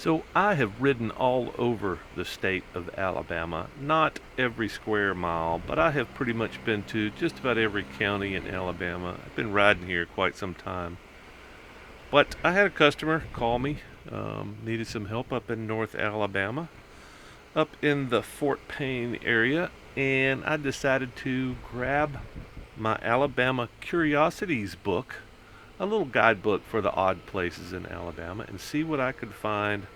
So I have ridden all over the state of Alabama, not every square mile, but I have pretty much been to just about every county in Alabama. I've been riding here quite some time. But I had a customer call me, needed some help up in North Alabama, up in the Fort Payne area, and I decided to grab my Alabama Curiosities book, a little guidebook for the odd places in Alabama, and see what I could find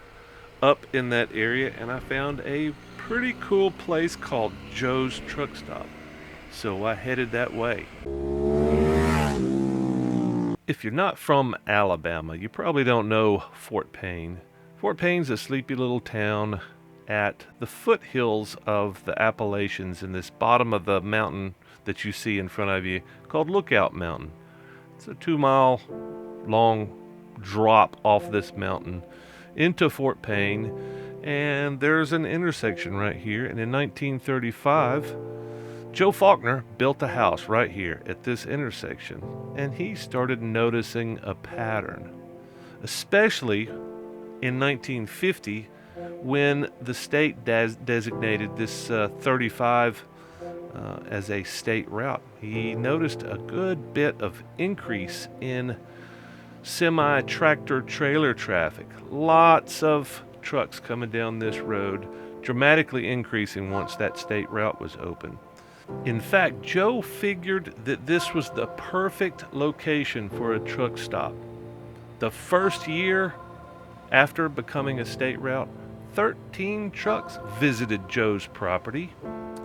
up in that area, and I found a pretty cool place called Joe's Truck Stop. So I headed that way. If you're not from Alabama, you probably don't know Fort Payne. Fort Payne's a sleepy little town at the foothills of the Appalachians in this bottom of the mountain that you see in front of you called Lookout Mountain. It's a 2 mile long drop off this mountain into Fort Payne, and there's an intersection right here. And in 1935, Joe Faulkner built a house right here at this intersection, and he started noticing a pattern, especially in 1950 when the state designated this 35 as a state route. He noticed a good bit of increase in semi-tractor trailer traffic. Lots of trucks coming down this road, dramatically increasing once that state route was open. In fact, Joe figured that this was the perfect location for a truck stop. The first year after becoming a state route, 13 trucks visited Joe's property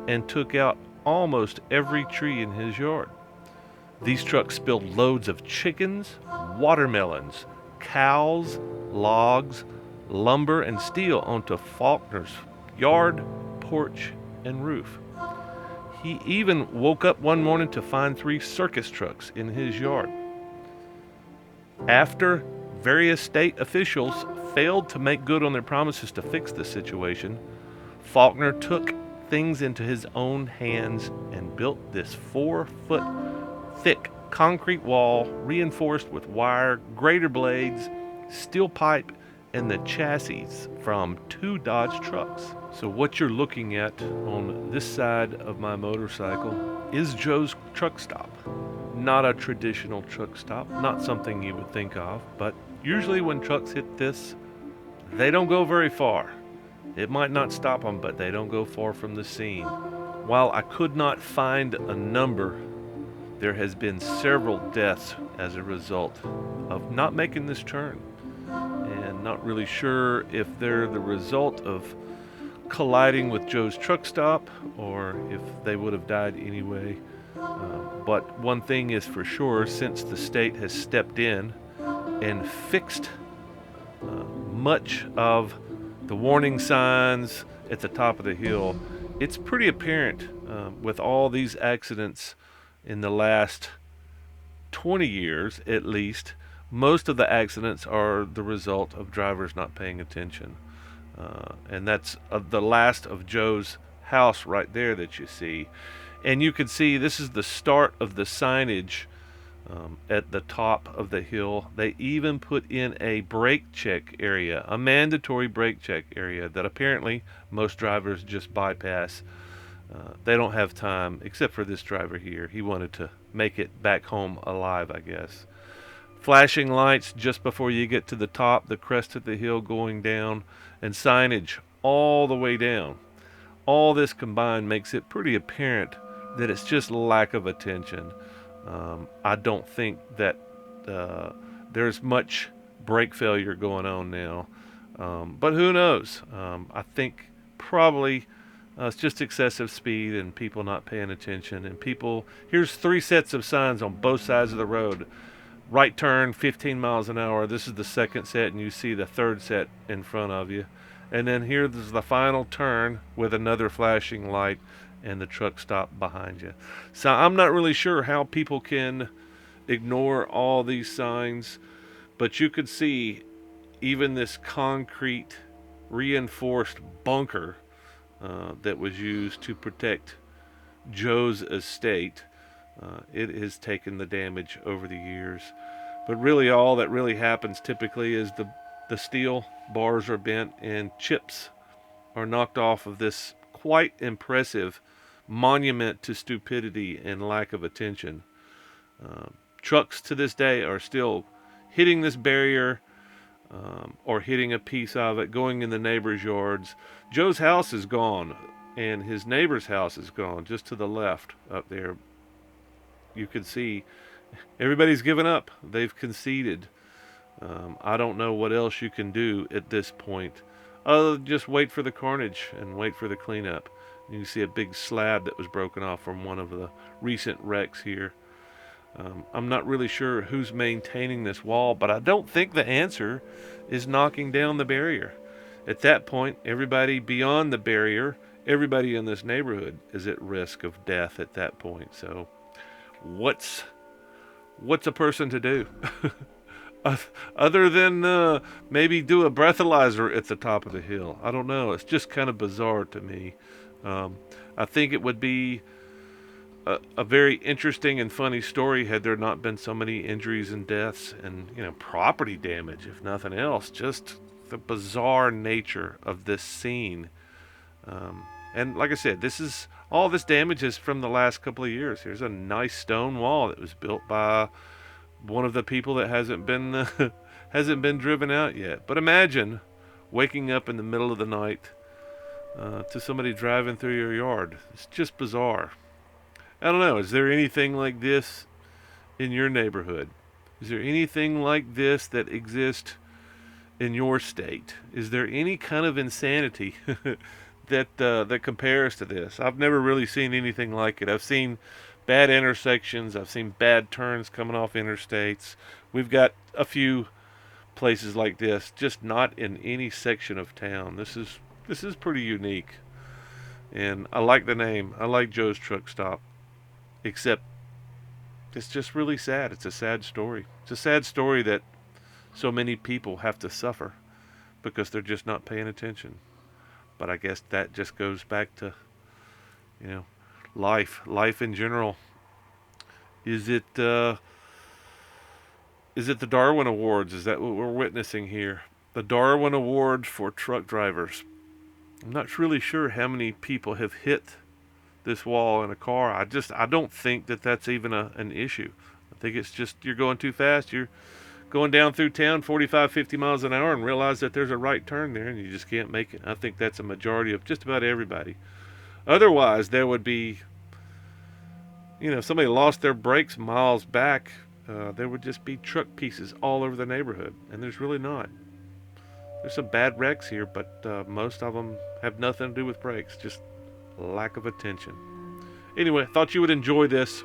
and took out almost every tree in his yard. These trucks spilled loads of chickens, watermelons, cows, logs, lumber, and steel onto Faulkner's yard, porch, and roof. He even woke up one morning to find 3 circus trucks in his yard. After various state officials failed to make good on their promises to fix the situation, Faulkner took things into his own hands and built this 4-foot thick concrete wall reinforced with wire, grater blades, steel pipe, and the chassis from 2 Dodge trucks. So what you're looking at on this side of my motorcycle is Joe's Truck Stop. Not a traditional truck stop, not something you would think of, but usually when trucks hit this, they don't go very far. It might not stop them, but they don't go far from the scene. While I could not find a number, there has been several deaths as a result of not making this turn, and not really sure if they're the result of colliding with Joe's Truck Stop or if they would have died anyway. But one thing is for sure, since the state has stepped in and fixed much of the warning signs at the top of the hill, it's pretty apparent with all these accidents in the last 20 years at least, most of the accidents are the result of drivers not paying attention. And that's the last of Joe's house right there that you see. And you can see this is the start of the signage at the top of the hill. They even put in a brake check area, a mandatory brake check area that apparently most drivers just bypass. They don't have time, except for this driver here. He wanted to make it back home alive, I guess. Flashing lights just before you get to the top, the crest of the hill going down, and signage all the way down. All this combined makes it pretty apparent that it's just lack of attention. I don't think that there's much brake failure going on now. But who knows? I think probably it's just excessive speed and people not paying attention. And here's 3 sets of signs on both sides of the road. Right turn, 15 miles an hour. This is the second set, and you see the third set in front of you. And then here's the final turn with another flashing light and the truck stop behind you. So I'm not really sure how people can ignore all these signs, but you could see even this concrete reinforced bunker that was used to protect Joe's estate. It has taken the damage over the years. But really all that really happens typically is the The steel bars are bent and chips are knocked off of this quite impressive monument to stupidity and lack of attention. Trucks to this day are still hitting this barrier, or hitting a piece of it, going in the neighbor's yards. Joe's house is gone, and his neighbor's house is gone just to the left up there. You can see everybody's given up. They've conceded. I don't know what else you can do at this point other than just wait for the carnage and wait for the cleanup. You can see a big slab that was broken off from one of the recent wrecks here. I'm not really sure who's maintaining this wall, but I don't think the answer is knocking down the barrier. At that point, everybody beyond the barrier, everybody in this neighborhood is at risk of death at that point. So what's a person to do? Other than maybe do a breathalyzer at the top of the hill. I don't know. It's just kind of bizarre to me. I think it would be a very interesting and funny story had there not been so many injuries and deaths and, property damage, if nothing else. Just the bizarre nature of this scene. And like I said, all this damage is from the last couple of years. Here's a nice stone wall that was built by one of the people that hasn't been driven out yet. But imagine waking up in the middle of the night to somebody driving through your yard. It's just bizarre. I don't know. Is there anything like this in your neighborhood? Is there anything like this that exists in your state? Is there any kind of insanity that compares to this? I've never really seen anything like it. I've seen bad intersections. I've seen bad turns coming off interstates. We've got a few places like this, just not in any section of town. This is pretty unique, and I like the name. I like Joe's Truck Stop. Except it's just really sad. It's a sad story. It's a sad story that so many people have to suffer because they're just not paying attention. But I guess that just goes back to, life in general. Is it the Darwin Awards? Is that what we're witnessing here? The Darwin Award for truck drivers. I'm not really sure how many people have hit this wall in a car. I don't think that that's even an issue. I think it's just you're going too fast. You're going down through town 45, 50 miles an hour and realize that there's a right turn there and you just can't make it. I think that's a majority of just about everybody. Otherwise, there would be, if somebody lost their brakes miles back, there would just be truck pieces all over the neighborhood, and there's really not. There's some bad wrecks here, but most of them have nothing to do with brakes, just lack of attention. Anyway, thought you would enjoy this.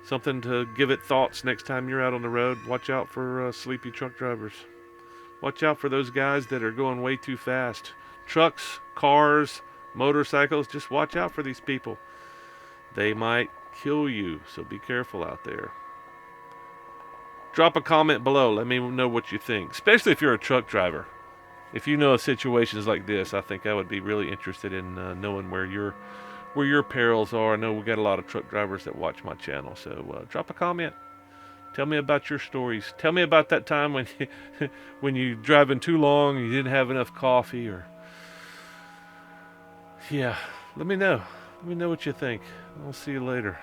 Something to give it thoughts next time you're out on the road. Watch out for sleepy truck drivers. Watch out for those guys that are going way too fast. Trucks, cars, motorcycles, just watch out for these people. They might kill you, so be careful out there. Drop a comment below. Let me know what you think, especially if you're a truck driver. If you know of situations like this, I think I would be really interested in knowing where your perils are. I know we got a lot of truck drivers that watch my channel, so drop a comment. Tell me about your stories. Tell me about that time when you driving too long and you didn't have enough coffee, or let me know. Let me know what you think. I'll see you later.